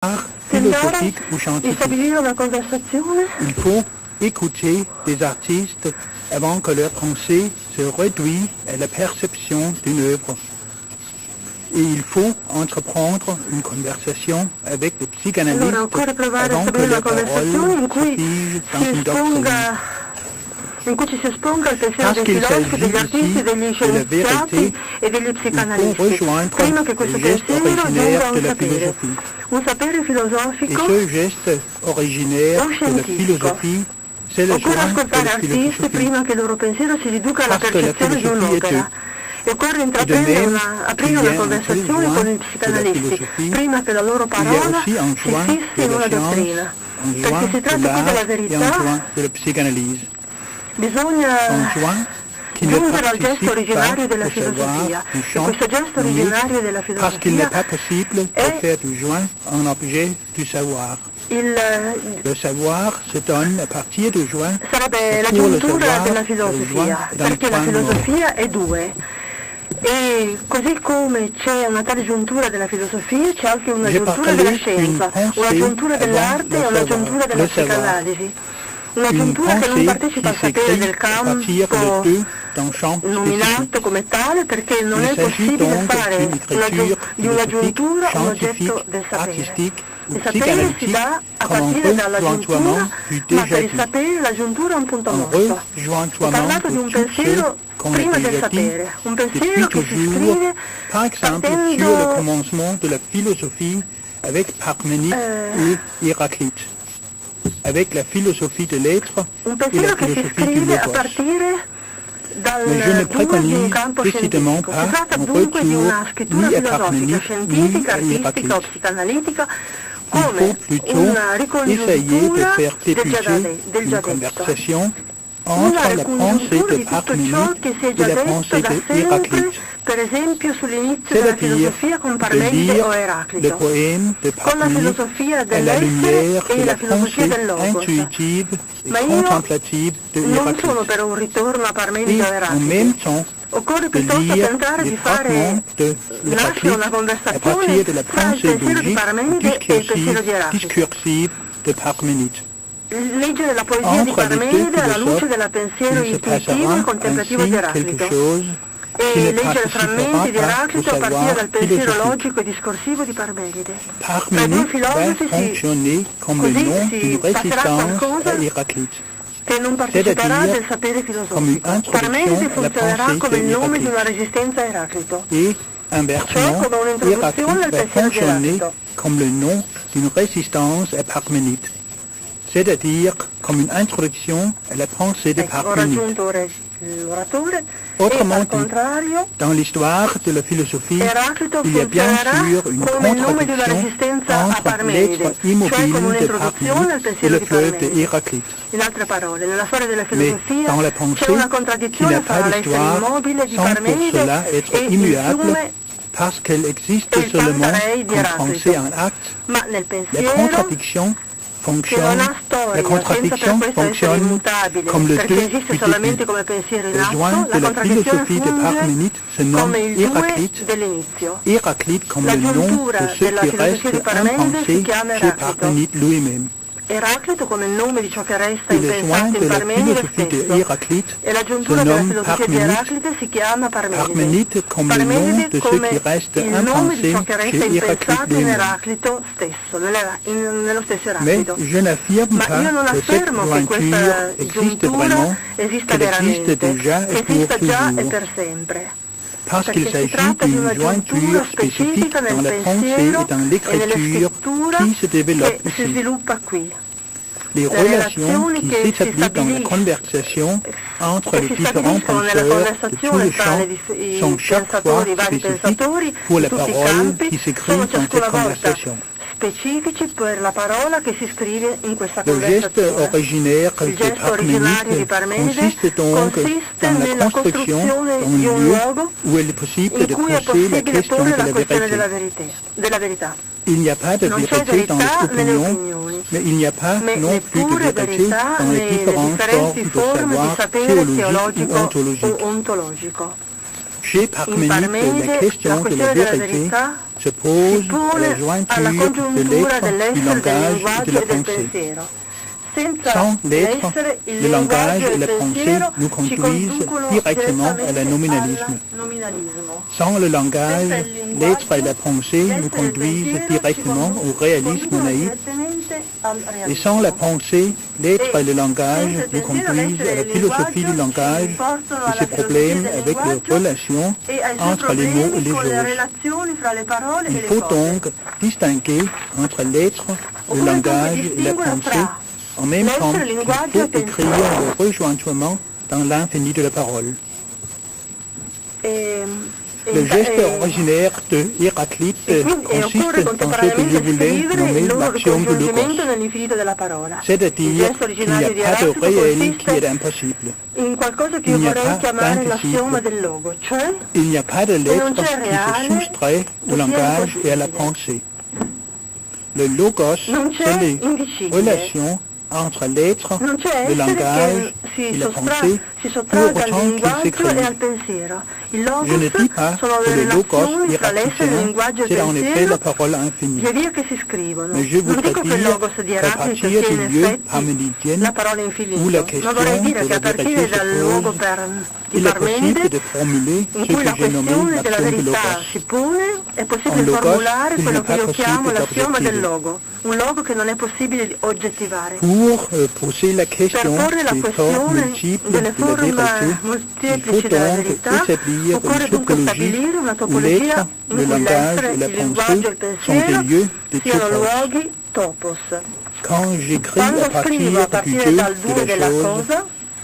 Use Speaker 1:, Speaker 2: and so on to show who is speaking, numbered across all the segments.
Speaker 1: philosophique ou
Speaker 2: di
Speaker 1: scientifique.
Speaker 2: stabilire una conversazione.
Speaker 1: Il faut écouter des artistes avant que leur pensée se réduise à la perception d'une œuvre. Et il faut entreprendre une conversation avec des psychanalystes
Speaker 2: Allora occorre provare a
Speaker 1: avant que
Speaker 2: stabilire una
Speaker 1: leurs
Speaker 2: conversazione
Speaker 1: paroles
Speaker 2: in
Speaker 1: se
Speaker 2: cui
Speaker 1: figent dans
Speaker 2: si
Speaker 1: une doctrine.
Speaker 2: ci esponga il pensiero
Speaker 1: Parce
Speaker 2: dei
Speaker 1: qu'il
Speaker 2: filosofi,
Speaker 1: s'agit
Speaker 2: degli artisti,
Speaker 1: ici
Speaker 2: degli
Speaker 1: de la
Speaker 2: scienziati
Speaker 1: vérité,
Speaker 2: e degli
Speaker 1: Il faut
Speaker 2: psicanalisti,
Speaker 1: rejoindre
Speaker 2: prima che questo
Speaker 1: le geste
Speaker 2: pensiero giunga
Speaker 1: originaire
Speaker 2: a
Speaker 1: de
Speaker 2: un
Speaker 1: la
Speaker 2: sapere
Speaker 1: philosophie. Et
Speaker 2: filosofico
Speaker 1: ce geste originaire
Speaker 2: o
Speaker 1: de la
Speaker 2: scientifico.
Speaker 1: philosophie, c'est le
Speaker 2: Occorre
Speaker 1: joint de
Speaker 2: ascoltare
Speaker 1: la
Speaker 2: artisti
Speaker 1: philosophie.
Speaker 2: prima che il loro pensiero si riduca alla
Speaker 1: Parce que la
Speaker 2: percezione di
Speaker 1: philosophie est
Speaker 2: un'opera. E occorre aprire una conversazione con i psicanalisti prima che la loro parola si fissi in una dottrina.
Speaker 1: un
Speaker 2: Perché
Speaker 1: joint
Speaker 2: si
Speaker 1: de
Speaker 2: tratta qui della
Speaker 1: l'art et un
Speaker 2: verità,
Speaker 1: joint de la psychanalyse.
Speaker 2: bisogna
Speaker 1: Un joint qui ne
Speaker 2: giungere al gesto
Speaker 1: participe
Speaker 2: originario
Speaker 1: pas
Speaker 2: della
Speaker 1: au savoir
Speaker 2: filosofia.
Speaker 1: du
Speaker 2: E
Speaker 1: chant,
Speaker 2: questo gesto
Speaker 1: mais
Speaker 2: originario della
Speaker 1: parce qu'il n'est
Speaker 2: filosofia
Speaker 1: pas possible de
Speaker 2: è
Speaker 1: faire du joint un objet du savoir.
Speaker 2: il,
Speaker 1: Le savoir se donne à partir du joint.
Speaker 2: sarebbe la
Speaker 1: Pour le
Speaker 2: giuntura
Speaker 1: savoir,
Speaker 2: della
Speaker 1: le
Speaker 2: filosofia,
Speaker 1: joint dans
Speaker 2: perché la
Speaker 1: le point
Speaker 2: filosofia è due. E così come c'è una tale giuntura della filosofia, c'è anche una
Speaker 1: J'ai
Speaker 2: giuntura
Speaker 1: parlé
Speaker 2: della
Speaker 1: d'une
Speaker 2: scienza,
Speaker 1: pensée
Speaker 2: una giuntura
Speaker 1: avant
Speaker 2: dell'arte
Speaker 1: le
Speaker 2: e una
Speaker 1: savoir,
Speaker 2: giuntura della
Speaker 1: le savoir.
Speaker 2: psicanalisi. Una
Speaker 1: Une
Speaker 2: giuntura che non
Speaker 1: pensée
Speaker 2: partecipa al
Speaker 1: qui
Speaker 2: sapere
Speaker 1: s'écrit
Speaker 2: del
Speaker 1: à partir
Speaker 2: campo
Speaker 1: de deux d'un champ spécifique.
Speaker 2: nominato come tale, perché non
Speaker 1: Il
Speaker 2: è
Speaker 1: s'agit
Speaker 2: possibile
Speaker 1: donc
Speaker 2: fare
Speaker 1: d'une écriture
Speaker 2: di una
Speaker 1: philosophique,
Speaker 2: giuntura un
Speaker 1: scientifique,
Speaker 2: oggetto del sapere.
Speaker 1: artistique ou
Speaker 2: Il sapere si
Speaker 1: psychanalytique,
Speaker 2: dà a
Speaker 1: comme un
Speaker 2: partire dalla giuntura,
Speaker 1: rejointoiement du
Speaker 2: ma
Speaker 1: déjà
Speaker 2: per il
Speaker 1: dit.
Speaker 2: sapere la giuntura è un punto
Speaker 1: Un
Speaker 2: morto. Ho
Speaker 1: rejointoiement
Speaker 2: parlato di
Speaker 1: de
Speaker 2: un
Speaker 1: tout ce
Speaker 2: pensiero
Speaker 1: qu'on a
Speaker 2: prima del
Speaker 1: déjà dit
Speaker 2: sapere, un
Speaker 1: depuis
Speaker 2: pensiero che si
Speaker 1: toujours,
Speaker 2: scrive
Speaker 1: par exemple sur le
Speaker 2: partendo
Speaker 1: commencement de la philosophie avec Parménide et Héraclite, avec la philosophie de l'être
Speaker 2: un
Speaker 1: et la
Speaker 2: pensiero che si
Speaker 1: philosophie du
Speaker 2: scrive a
Speaker 1: logos.
Speaker 2: partire
Speaker 1: Mais je ne
Speaker 2: dal duo di un
Speaker 1: préconise
Speaker 2: campo
Speaker 1: précisément
Speaker 2: scientifico.
Speaker 1: pas
Speaker 2: Si tratta
Speaker 1: un
Speaker 2: dunque di una
Speaker 1: retour
Speaker 2: scrittura
Speaker 1: ni à
Speaker 2: filosofica,
Speaker 1: Parménide ni
Speaker 2: scientifica,
Speaker 1: à
Speaker 2: artistica o
Speaker 1: Héraclite.
Speaker 2: psicanalitica
Speaker 1: Il
Speaker 2: come
Speaker 1: faut plutôt
Speaker 2: una
Speaker 1: essayer de
Speaker 2: ricongiuntura
Speaker 1: faire
Speaker 2: del
Speaker 1: débuter
Speaker 2: già
Speaker 1: une
Speaker 2: detto.
Speaker 1: conversation
Speaker 2: Una
Speaker 1: entre la pensée
Speaker 2: ricongiuntura
Speaker 1: de
Speaker 2: di tutto ciò
Speaker 1: Parménide
Speaker 2: che si è
Speaker 1: et
Speaker 2: già
Speaker 1: la
Speaker 2: detto
Speaker 1: pensée
Speaker 2: da
Speaker 1: de
Speaker 2: sempre,
Speaker 1: Héraclite,
Speaker 2: per esempio sull'inizio della
Speaker 1: c'est-à-dire
Speaker 2: filosofia con
Speaker 1: de
Speaker 2: Parmenide
Speaker 1: lire
Speaker 2: o
Speaker 1: le
Speaker 2: Eraclito,
Speaker 1: poème de
Speaker 2: con la
Speaker 1: Parménide
Speaker 2: filosofia
Speaker 1: à la
Speaker 2: dell'essere
Speaker 1: lumière
Speaker 2: e
Speaker 1: de
Speaker 2: la
Speaker 1: la
Speaker 2: filosofia
Speaker 1: pensée
Speaker 2: del logos.
Speaker 1: intuitive et
Speaker 2: Ma io
Speaker 1: contemplative de
Speaker 2: non sono
Speaker 1: Héraclite.
Speaker 2: per un ritorno a Parmenide
Speaker 1: Et
Speaker 2: o
Speaker 1: en même
Speaker 2: Eraclito.
Speaker 1: temps,
Speaker 2: Occorre
Speaker 1: de
Speaker 2: piuttosto
Speaker 1: lire
Speaker 2: tentare
Speaker 1: les
Speaker 2: di
Speaker 1: fragments
Speaker 2: fare
Speaker 1: de
Speaker 2: nascere
Speaker 1: Héraclite
Speaker 2: una
Speaker 1: à partir
Speaker 2: conversazione
Speaker 1: de la
Speaker 2: fra il
Speaker 1: pensée
Speaker 2: pensiero di
Speaker 1: logique
Speaker 2: Parmenide e il pensiero di Eraclito.
Speaker 1: discursive de Parménide.
Speaker 2: Leggere la poesia di
Speaker 1: Entre les deux
Speaker 2: Parmenide alla luce
Speaker 1: philosophes,
Speaker 2: del pensiero
Speaker 1: il se
Speaker 2: intuitivo e
Speaker 1: passera
Speaker 2: contemplativo di
Speaker 1: ainsi quelque
Speaker 2: Eraclito.
Speaker 1: chose qui
Speaker 2: E
Speaker 1: ne
Speaker 2: leggere
Speaker 1: participera
Speaker 2: frammenti di
Speaker 1: pas au
Speaker 2: Eraclito a partire
Speaker 1: savoir
Speaker 2: dal pensiero
Speaker 1: philosophique.
Speaker 2: logico e discorsivo di Parmenide. Tra i due
Speaker 1: Parménide va
Speaker 2: filosofi
Speaker 1: fonctionner comme le
Speaker 2: così
Speaker 1: nom
Speaker 2: si
Speaker 1: d'une
Speaker 2: passerà
Speaker 1: résistance
Speaker 2: qualcosa
Speaker 1: à Héraclite,
Speaker 2: che non parteciperà
Speaker 1: c'est-à-dire
Speaker 2: del sapere
Speaker 1: come
Speaker 2: filosofico.
Speaker 1: introduction
Speaker 2: Parmenide
Speaker 1: alla
Speaker 2: funzionerà
Speaker 1: pensée
Speaker 2: come il
Speaker 1: di
Speaker 2: nome di
Speaker 1: Eraclito.
Speaker 2: una resistenza a Eraclito.
Speaker 1: et inversement,
Speaker 2: Cioè come un'introduzione al
Speaker 1: Héraclite va
Speaker 2: pensiero di
Speaker 1: fonctionner
Speaker 2: Eraclito.
Speaker 1: comme le nom d'une résistance à Parménide, c'est-à-dire comme une introduction à la pensée de
Speaker 2: Ecco, ho
Speaker 1: Parménide.
Speaker 2: raggiunto l'oratore e
Speaker 1: Autrement
Speaker 2: al
Speaker 1: dit,
Speaker 2: contrario
Speaker 1: dans l'histoire de la philosophie,
Speaker 2: Eraclito
Speaker 1: il y a bien
Speaker 2: funzionerà
Speaker 1: sûr une
Speaker 2: come il nome di una
Speaker 1: contradiction
Speaker 2: resistenza a
Speaker 1: entre
Speaker 2: Parmenide,
Speaker 1: l'être
Speaker 2: cioè
Speaker 1: immobile
Speaker 2: come
Speaker 1: de
Speaker 2: un'introduzione al
Speaker 1: Parménide et
Speaker 2: pensiero
Speaker 1: le
Speaker 2: di
Speaker 1: fleuve de
Speaker 2: Parmenide.
Speaker 1: Héraclite.
Speaker 2: In altre parole, nella storia della
Speaker 1: Mais
Speaker 2: filosofia
Speaker 1: dans la
Speaker 2: c'è
Speaker 1: pensée,
Speaker 2: una
Speaker 1: qui
Speaker 2: contraddizione
Speaker 1: n'a
Speaker 2: fra
Speaker 1: pas
Speaker 2: l'essere
Speaker 1: d'histoire,
Speaker 2: immobile di
Speaker 1: sans pour
Speaker 2: Parmenide
Speaker 1: cela être
Speaker 2: e il
Speaker 1: immuable,
Speaker 2: fiume
Speaker 1: parce qu'elle existe
Speaker 2: e il
Speaker 1: seulement
Speaker 2: Pantarei di
Speaker 1: comme pensée
Speaker 2: Eraclito.
Speaker 1: en acte.
Speaker 2: Ma nel
Speaker 1: La
Speaker 2: pensiero
Speaker 1: contradiction
Speaker 2: che
Speaker 1: fonctionne,
Speaker 2: non ha
Speaker 1: la
Speaker 2: storia, senza
Speaker 1: contradiction
Speaker 2: per questo essere
Speaker 1: fonctionne
Speaker 2: immutabile,
Speaker 1: comme le
Speaker 2: perché
Speaker 1: deux
Speaker 2: esiste
Speaker 1: du
Speaker 2: solamente
Speaker 1: début.
Speaker 2: come pensiero in
Speaker 1: Le
Speaker 2: atto,
Speaker 1: joint
Speaker 2: la
Speaker 1: de la
Speaker 2: contraddizione
Speaker 1: philosophie de
Speaker 2: funge
Speaker 1: Parménide se nomme
Speaker 2: come il due
Speaker 1: Héraclite,
Speaker 2: dell'inizio.
Speaker 1: Héraclite comme
Speaker 2: La
Speaker 1: le nom
Speaker 2: giuntura
Speaker 1: de ce
Speaker 2: della
Speaker 1: qui
Speaker 2: filosofia
Speaker 1: reste
Speaker 2: di Parmenide si
Speaker 1: impensé
Speaker 2: chiama
Speaker 1: chez
Speaker 2: Eraclito.
Speaker 1: Parménide lui-même.
Speaker 2: Eraclito come il nome di ciò che resta
Speaker 1: Et le joint
Speaker 2: impensato
Speaker 1: de
Speaker 2: in
Speaker 1: la
Speaker 2: Parmenide
Speaker 1: philosophie de
Speaker 2: stesso.
Speaker 1: Héraclite
Speaker 2: E la
Speaker 1: se
Speaker 2: giuntura della
Speaker 1: nomme
Speaker 2: filosofia di
Speaker 1: Parménide,
Speaker 2: Eraclite si chiama Parmenide.
Speaker 1: Parménide comme le nom
Speaker 2: Parmenide
Speaker 1: de ce
Speaker 2: come
Speaker 1: qui reste
Speaker 2: il nome di
Speaker 1: impensé
Speaker 2: ciò che resta
Speaker 1: chez Héraclite
Speaker 2: impensato in
Speaker 1: lui-même.
Speaker 2: Eraclito stesso, nello stesso
Speaker 1: Mais
Speaker 2: Eraclito.
Speaker 1: je n'affirme
Speaker 2: Ma
Speaker 1: pas
Speaker 2: io non
Speaker 1: que cette
Speaker 2: affermo che questa
Speaker 1: jointure existe
Speaker 2: giuntura
Speaker 1: vraiment,
Speaker 2: esista
Speaker 1: qu'elle existe
Speaker 2: veramente,
Speaker 1: déjà
Speaker 2: che
Speaker 1: et pour
Speaker 2: esista già e
Speaker 1: toujours.
Speaker 2: per sempre.
Speaker 1: Parce qu'il
Speaker 2: Perché si
Speaker 1: s'agit
Speaker 2: tratta di una
Speaker 1: d'une
Speaker 2: giuntura
Speaker 1: jointure spécifique
Speaker 2: specifica
Speaker 1: dans
Speaker 2: nel
Speaker 1: la pensée
Speaker 2: pensiero
Speaker 1: et dans
Speaker 2: e nella
Speaker 1: l'écriture
Speaker 2: scrittura
Speaker 1: qui se développe
Speaker 2: che si
Speaker 1: ici.
Speaker 2: sviluppa qui.
Speaker 1: Les
Speaker 2: Le
Speaker 1: relations
Speaker 2: relazioni
Speaker 1: qui
Speaker 2: che si
Speaker 1: s'établissent dans la
Speaker 2: stabiliscono
Speaker 1: conversation entre
Speaker 2: che
Speaker 1: les
Speaker 2: si
Speaker 1: différents
Speaker 2: stabiliscono nella
Speaker 1: penseurs de tous
Speaker 2: conversazione
Speaker 1: les
Speaker 2: tra
Speaker 1: champs
Speaker 2: i
Speaker 1: sont chaque fois
Speaker 2: pensatori, i vari
Speaker 1: spécifiques
Speaker 2: pensatori
Speaker 1: pour
Speaker 2: di
Speaker 1: la
Speaker 2: tutti i
Speaker 1: parole
Speaker 2: campi,
Speaker 1: qui s'écrit
Speaker 2: sono
Speaker 1: dans cette
Speaker 2: ciascuna volta
Speaker 1: conversation.
Speaker 2: specifici per la parola che si scrive in questa
Speaker 1: Le geste
Speaker 2: conversazione.
Speaker 1: originaire
Speaker 2: Il
Speaker 1: de
Speaker 2: gesto originario di
Speaker 1: Parménide
Speaker 2: Parmenide
Speaker 1: consiste donc
Speaker 2: consiste
Speaker 1: dans la
Speaker 2: nella
Speaker 1: construction
Speaker 2: costruzione
Speaker 1: d'un
Speaker 2: di un
Speaker 1: lieu
Speaker 2: luogo
Speaker 1: où il est possible
Speaker 2: in
Speaker 1: de
Speaker 2: cui è
Speaker 1: poser la
Speaker 2: possibile
Speaker 1: question
Speaker 2: porre
Speaker 1: de
Speaker 2: la
Speaker 1: la
Speaker 2: questione
Speaker 1: vérité.
Speaker 2: della verità.
Speaker 1: Il n'y a pas de
Speaker 2: Non c'è
Speaker 1: vérité dans les
Speaker 2: verità nelle
Speaker 1: opinions,
Speaker 2: opinioni,
Speaker 1: mais il n'y a pas
Speaker 2: ma
Speaker 1: non plus de
Speaker 2: neppure
Speaker 1: vérité
Speaker 2: verità
Speaker 1: dans les
Speaker 2: nelle
Speaker 1: différentes
Speaker 2: differenti
Speaker 1: formes de
Speaker 2: forme di
Speaker 1: savoir
Speaker 2: sapere
Speaker 1: théologique ou
Speaker 2: teologico
Speaker 1: ontologique.
Speaker 2: o ontologico.
Speaker 1: Chez
Speaker 2: In
Speaker 1: Parménide,
Speaker 2: Parmenide
Speaker 1: la
Speaker 2: la
Speaker 1: question de la
Speaker 2: questione della
Speaker 1: vérité
Speaker 2: verità
Speaker 1: se pose à la jointure de l'être, du langage et de la pensée. Sans l'être, le langage et la pensée nous conduisent directement à la nominalisme. Sans le langage, l'être et la pensée nous conduisent directement au réalisme naïf. Et sans la pensée, l'être et le langage nous conduisent à la philosophie du langage et ses problèmes avec les relations entre les mots et les choses. Il faut donc distinguer entre l'être, le langage et la pensée, en même temps qu'il faut écrire le rejointement dans l'infini de la parole. Le geste originaire de Héraclite consiste dans ce que je voulais nommer l'action de Logos, c'est-à-dire qu'il n'y a pas de réel qui est impossible. Il n'y a pas d'impossible. Il n'y a pas de lettre qui se soustrait au langage et à la pensée. Le Logos, c'est les relations entre l'être, le langage et la pensée, pour autant qu'il s'écrit. Je ne dis pas que le logos héraclitien, c'est en effet la parole infinie. Mais je voudrais dire qu'à partir du lieu parménidienne où la question de la vérité se pose, il est possible de formuler ce que j'ai nommé l'action de logos. En logos, il n'est pas possible d'objectiver. Pour poser la question des formes multiples de la vérité, il faut donc établir une topologie où l'être, le langage et la pensée sont des lieux de topos. Quand j'écris à partir du Dieu de la chose,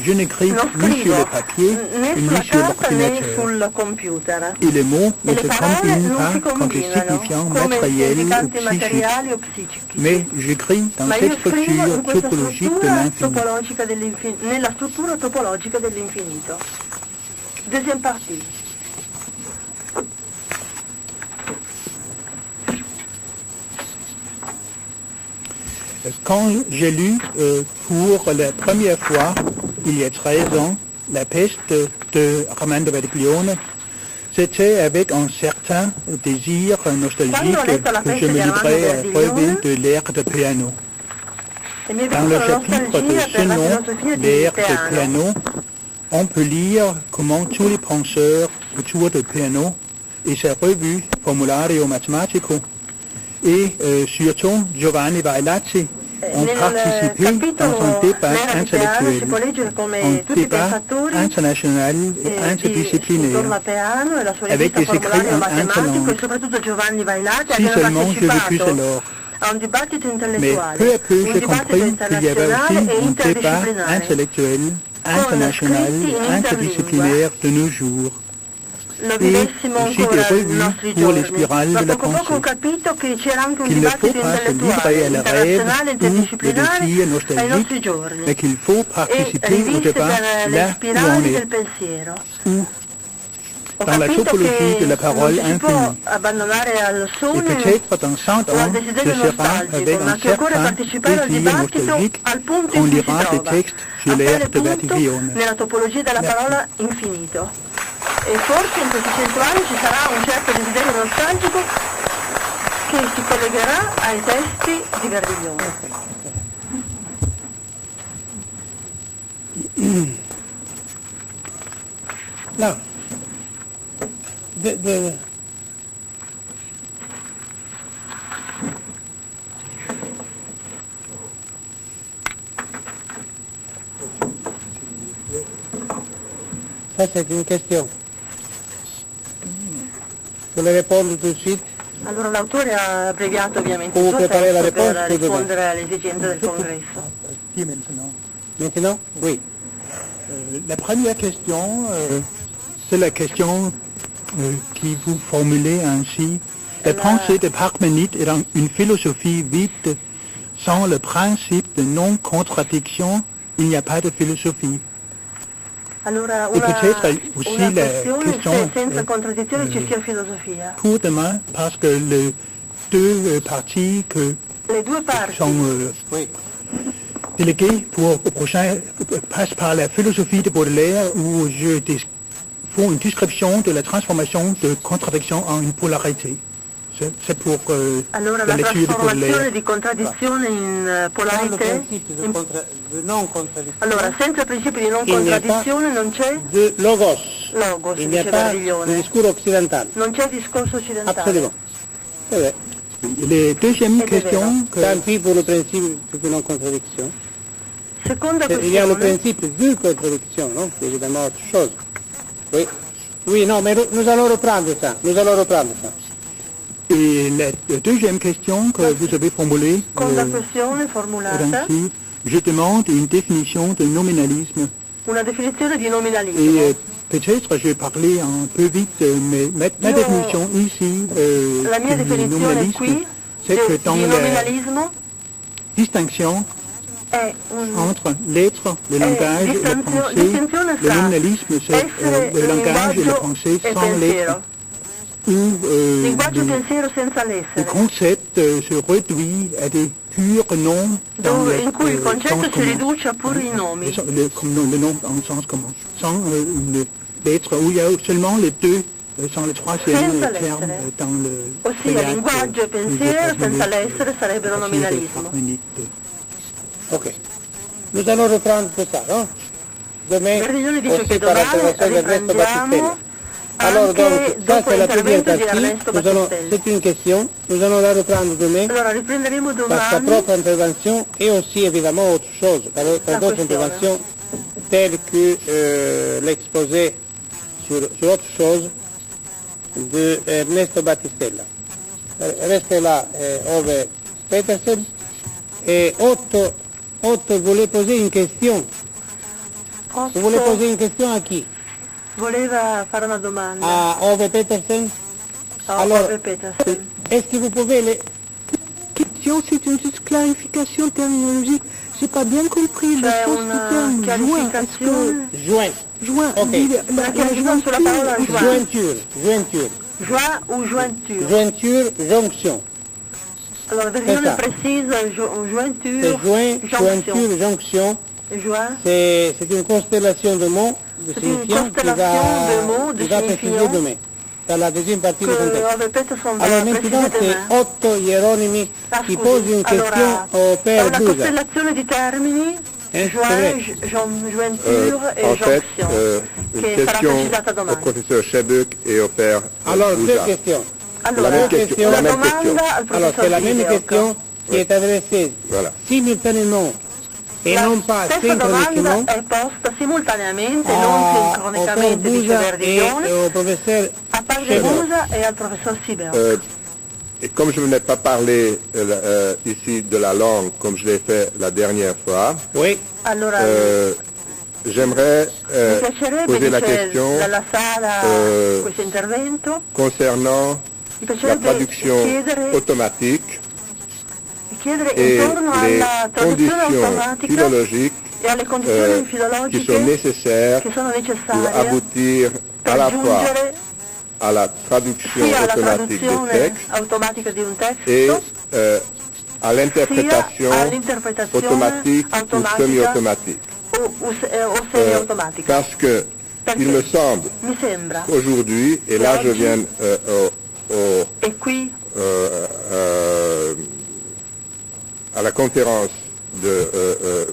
Speaker 1: je n'écris ni sur le papier, ni sur l'ordinateur. Et les mots ne se combinent pas comme des signifiants matériels ou psychiques. Mais j'écris dans cette structure topologique de l'infini.
Speaker 2: Deuxième partie.
Speaker 1: Quand j'ai lu pour la première fois, il y a 13 ans, La peste de Armando Vadiglione, c'était avec un certain désir nostalgique que je me livrais à rêver de l'air de piano. Dans le chapitre de ce nom, l'air de piano, on peut lire comment tous les penseurs autour du piano et sa revue Formulario Matematico et surtout Giovanni Vailati ont participé dans un débat intellectuel, un débat international et interdisciplinaire, avec des écrits en interlangue. Si seulement je le pus alors. Mais peu à peu, j'ai compris qu'il y avait aussi un débat intellectuel, international et interdisciplinaire de nos jours. Et aussi des revues pour les spirales de la pensée. Qu'il ne faut pas se livrer à la rêve ou le désir nostalgique, mais qu'il faut participer au débat là où on est. Ou dans la topologie de la parole infinie. Et peut-être dans 100 ans, ce sera avec un certain désir nostalgique qu'on lira des textes sur l'air de Vadiglione.
Speaker 2: E forse in questi 100 anni ci sarà un certo desiderio nostalgico che si collegherà ai testi di Verdiglione.
Speaker 3: Now, ça c'est une question. Vous voulez répondre tout de suite?
Speaker 2: Allora l'autore ha abbreviato ovviamente
Speaker 3: il
Speaker 2: suo
Speaker 3: suo testo
Speaker 2: per rispondere alle esigenze del congresso.
Speaker 3: Maintenant? Oui.
Speaker 1: La première question, c'est la question qui vous formulez ainsi. La pensée de Parménide est une philosophie vide. Sans le principe de non-contradiction, il n'y a pas de philosophie.
Speaker 2: Allora,
Speaker 1: et peut-être aussi la question
Speaker 2: senza contraddizione ci sia filosofia.
Speaker 1: Pour demain, parce que les deux parties que sont déléguées pour le prochain passent par la philosophie de Baudelaire où je fais une description de la transformation de contradiction en une polarité. c'est pour
Speaker 2: allora
Speaker 1: la
Speaker 2: la
Speaker 1: lecture pour
Speaker 2: trasformazione
Speaker 1: les...
Speaker 2: di contraddizione in polarité.
Speaker 3: non contradiction.
Speaker 2: Allora, senza il principio di non contraddizione non c'è
Speaker 3: De logos.
Speaker 2: logos,
Speaker 3: Il n'y a
Speaker 2: dice
Speaker 3: pas de
Speaker 2: Bariglione.
Speaker 3: discours occidental.
Speaker 2: Non c'è discorso occidentale.
Speaker 3: Absolument. C'est vrai.
Speaker 1: Les deuxième question que...
Speaker 3: Tant pis pour le principe de non-contradiction.
Speaker 2: Seconda
Speaker 3: Il y a le
Speaker 2: questione.
Speaker 3: principe de contradiction, non? C'est évidemment autre chose. Oui. Oui, non, mais nous allons reprendre ça. Nous allons reprendre ça.
Speaker 1: Et la deuxième question que vous avez formulée,
Speaker 2: Seconda questione formulata.
Speaker 1: ainsi, je demande une définition de nominalisme.
Speaker 2: Una definizione di nominalismo.
Speaker 1: Et peut-être j'ai parlé un peu vite, mais ma définition ici
Speaker 2: La mia
Speaker 1: du
Speaker 2: definizione
Speaker 1: nominalisme,
Speaker 2: qui
Speaker 1: c'est que dans
Speaker 2: di
Speaker 1: la
Speaker 2: nominalismo
Speaker 1: distinction
Speaker 2: è un
Speaker 1: entre l'être, le langage et la pensée,
Speaker 2: distinzione
Speaker 1: le
Speaker 2: fra
Speaker 1: nominalisme c'est
Speaker 2: essere
Speaker 1: le langage et la
Speaker 2: linguaggio
Speaker 1: pensée
Speaker 2: e
Speaker 1: sans l'être,
Speaker 2: pensiero.
Speaker 1: où
Speaker 2: Linguaggio e
Speaker 1: le
Speaker 2: pensiero senza l'essere.
Speaker 1: concept se réduit à des purs noms dans
Speaker 2: Dove,
Speaker 1: le
Speaker 2: in cui il
Speaker 1: sens
Speaker 2: concetto si
Speaker 1: commun.
Speaker 2: riduce a puri nomi.
Speaker 1: Le nom dans le sens commun, sans l'être, où il y a seulement les deux, sans le troisième
Speaker 2: Senza
Speaker 1: terme
Speaker 2: l'essere.
Speaker 1: dans le...
Speaker 2: Ossia linguaggio e pensiero senza l'essere sarebbero nominalismo.
Speaker 3: Ok. Nous allons reprendre tout ça, non? Demain,
Speaker 2: Bariglione dice
Speaker 3: aussi
Speaker 2: che
Speaker 3: par
Speaker 2: domani
Speaker 3: l'intervention d'Ernesto Battistella.
Speaker 2: riprendiamo
Speaker 3: Alors donc,
Speaker 2: anche
Speaker 3: ça
Speaker 2: dopo
Speaker 3: c'est la première
Speaker 2: l'intervento di
Speaker 3: partie.
Speaker 2: Ernesto
Speaker 3: Nous allons,
Speaker 2: Battistelli.
Speaker 3: c'est une question. Nous allons la reprendre demain
Speaker 2: Allora riprenderemo
Speaker 3: par sa
Speaker 2: domani
Speaker 3: propre intervention et aussi évidemment autre chose, par d'autres
Speaker 2: questione.
Speaker 3: interventions telles que l'exposé sur autre chose de Ernesto Battistella. Restez là, Ove Petersen. Et Otto voulait poser une question. Vous voulez poser une question à qui?
Speaker 2: voleva fare una domanda
Speaker 3: À Ove Petersen.
Speaker 2: a
Speaker 3: Alors,
Speaker 2: Ove Petersen.
Speaker 3: est-ce que vous pouvez les...
Speaker 1: Question, c'est une juste clarification terminologique. J'ai pas bien compris le
Speaker 2: C'è
Speaker 1: sens du
Speaker 2: una
Speaker 1: terme joint. Est-ce
Speaker 2: chiarificazione.
Speaker 3: Joint.
Speaker 1: que joint,
Speaker 3: Ok.
Speaker 1: dit
Speaker 2: Una chiarificazione sulla parola
Speaker 1: jointure,
Speaker 2: joint.
Speaker 3: Jointure.
Speaker 2: Joint ou jointure.
Speaker 3: Jointure, jonction.
Speaker 2: Allora, versione
Speaker 3: ça.
Speaker 2: precisa,
Speaker 3: C'est
Speaker 2: jointure,
Speaker 3: joint,
Speaker 2: jonction.
Speaker 3: jointure, jonction.
Speaker 2: Joint,
Speaker 3: C'est une constellation de mots, de
Speaker 2: C'est une
Speaker 3: signifiants qui
Speaker 2: constellation de mots, de
Speaker 3: qui va préciser
Speaker 2: signifiants
Speaker 3: demain, dans la deuxième partie
Speaker 2: che
Speaker 3: du contexte.
Speaker 2: Ove Peterson va
Speaker 3: Alors
Speaker 2: a
Speaker 3: maintenant,
Speaker 2: precisare
Speaker 3: c'est Otto Hieronymi qui pose une question au
Speaker 2: è
Speaker 3: père
Speaker 2: una
Speaker 3: Busa.
Speaker 2: costellazione di termini,
Speaker 3: c'est
Speaker 2: joint,
Speaker 3: vrai.
Speaker 2: jointure e
Speaker 4: En fait,
Speaker 2: jonction,
Speaker 4: une
Speaker 2: che sarà
Speaker 4: question
Speaker 2: precisata
Speaker 4: au
Speaker 2: domani.
Speaker 4: professeur Chebec et au père
Speaker 3: Alors, deux
Speaker 4: Bouza.
Speaker 3: questions.
Speaker 2: Allora,
Speaker 4: la même question,
Speaker 2: una
Speaker 4: la même question.
Speaker 2: domanda al
Speaker 3: Alors, c'est la
Speaker 2: professor
Speaker 3: même
Speaker 2: Fideoca.
Speaker 3: question qui est adressée
Speaker 4: Voilà.
Speaker 3: simultanément et
Speaker 2: La
Speaker 3: non pas
Speaker 2: stessa domanda
Speaker 3: synchroniquement
Speaker 2: è posta simultaneamente, non
Speaker 3: au père
Speaker 2: sincronicamente, dice
Speaker 3: Busa et
Speaker 2: Verdiglione,
Speaker 3: au professeur
Speaker 2: a padre
Speaker 3: Chebec.
Speaker 2: Busa e al professor Sibeoca.
Speaker 4: Et comme je ne venais pas parler ici de la langue comme je l'ai fait la dernière fois,
Speaker 3: Oui,
Speaker 2: Allora,
Speaker 4: j'aimerais
Speaker 2: mi piacerebbe,
Speaker 4: poser la
Speaker 2: dice
Speaker 4: question
Speaker 2: dalla sala
Speaker 4: euh,
Speaker 2: questo intervento,
Speaker 4: concernant
Speaker 2: mi
Speaker 4: la
Speaker 2: piacerebbe
Speaker 4: traduction
Speaker 2: chiedere
Speaker 4: automatique
Speaker 2: chiedere
Speaker 4: et
Speaker 2: intorno
Speaker 4: les
Speaker 2: alla traduzione
Speaker 4: conditions
Speaker 2: automatica
Speaker 4: philologiques
Speaker 2: e alle condizioni
Speaker 4: qui
Speaker 2: filologiche
Speaker 4: sont nécessaires
Speaker 2: che sono
Speaker 4: pour
Speaker 2: necessarie
Speaker 4: aboutir à
Speaker 2: per
Speaker 4: la fois
Speaker 2: giungere
Speaker 4: à la traduction
Speaker 2: sia alla
Speaker 4: automatique des
Speaker 2: traduzione
Speaker 4: textes
Speaker 2: automatica di un
Speaker 4: et
Speaker 2: testo
Speaker 4: à l'interprétation
Speaker 2: sia all'interpretazione
Speaker 4: automatique ou
Speaker 2: automatica
Speaker 4: semi-automatique.
Speaker 2: o semi-automatica.
Speaker 4: Parce que il me semble
Speaker 2: Mi sembra,
Speaker 4: qu'aujourd'hui, et là je viens
Speaker 2: e qui
Speaker 4: à la conférence de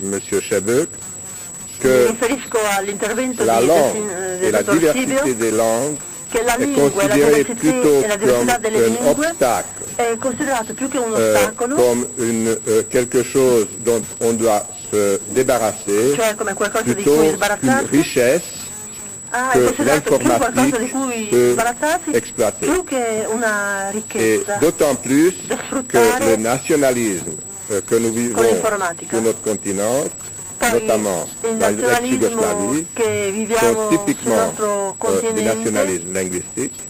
Speaker 4: Monsieur Chebec,
Speaker 2: mi
Speaker 4: que
Speaker 2: riferisco all'intervento
Speaker 4: la langue et
Speaker 2: del
Speaker 4: la
Speaker 2: dottor
Speaker 4: diversité
Speaker 2: Silvio,
Speaker 4: des langues
Speaker 2: che la
Speaker 4: est
Speaker 2: lingua e la
Speaker 4: considérée plutôt
Speaker 2: diversità
Speaker 4: comme
Speaker 2: delle
Speaker 4: un
Speaker 2: lingue
Speaker 4: obstacle,
Speaker 2: è considerato più che un ostacolo,
Speaker 4: comme quelque chose dont on doit se débarrasser,
Speaker 2: cioè come qualcosa di
Speaker 4: plutôt
Speaker 2: cui
Speaker 4: qu'une
Speaker 2: sbarazzarsi.
Speaker 4: richesse
Speaker 2: È
Speaker 4: que
Speaker 2: considerato più qualcosa di
Speaker 4: l'informatique
Speaker 2: cui
Speaker 4: peut
Speaker 2: sbarazzarsi,
Speaker 4: exploiter.
Speaker 2: più che una
Speaker 4: Et
Speaker 2: ricchezza.
Speaker 4: d'autant plus
Speaker 2: De
Speaker 4: que
Speaker 2: sfruttare
Speaker 4: le nationalisme que nous vivons
Speaker 2: con l'informatica.
Speaker 4: sur notre continent,
Speaker 2: Poi
Speaker 4: notamment
Speaker 2: il
Speaker 4: dans
Speaker 2: nazionalismo
Speaker 4: l'ex-Yougoslavie,
Speaker 2: che
Speaker 4: sont
Speaker 2: viviamo sul
Speaker 4: typiquement
Speaker 2: nostro
Speaker 4: des
Speaker 2: continente
Speaker 4: nationalismes linguistiques,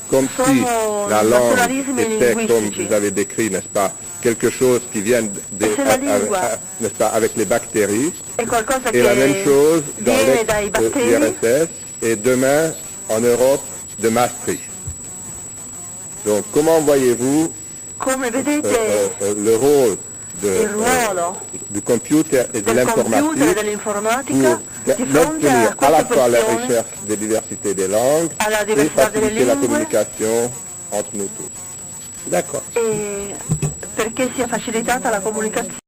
Speaker 4: comme si
Speaker 2: sono
Speaker 4: la langue
Speaker 2: nazionalismi
Speaker 4: était, comme
Speaker 2: linguistici.
Speaker 4: vous avez décrit, n'est-ce pas, quelque chose qui vient
Speaker 2: Se la lingua
Speaker 4: n'est-ce pas, avec les bactéries,
Speaker 2: è qualcosa
Speaker 4: et la même
Speaker 2: che
Speaker 4: chose dans
Speaker 2: viene dai batteri,
Speaker 4: l'ex-URSS et demain en Europe de Maastricht. Donc comment voyez-vous
Speaker 2: come vedete
Speaker 4: le rôle
Speaker 2: il ruolo
Speaker 4: du computer et de
Speaker 2: del computer e
Speaker 4: l'informatique
Speaker 2: dell'informatica
Speaker 4: pour
Speaker 2: di fronte
Speaker 4: maintenir
Speaker 2: a
Speaker 4: à la
Speaker 2: queste
Speaker 4: fois la
Speaker 2: questioni,
Speaker 4: recherche des diversités des langues
Speaker 2: alla
Speaker 4: et
Speaker 2: diversità delle
Speaker 4: faciliter la
Speaker 2: lingue
Speaker 4: communication entre nous tous.
Speaker 3: D'accordo.
Speaker 2: perché sia facilitata la comunicazione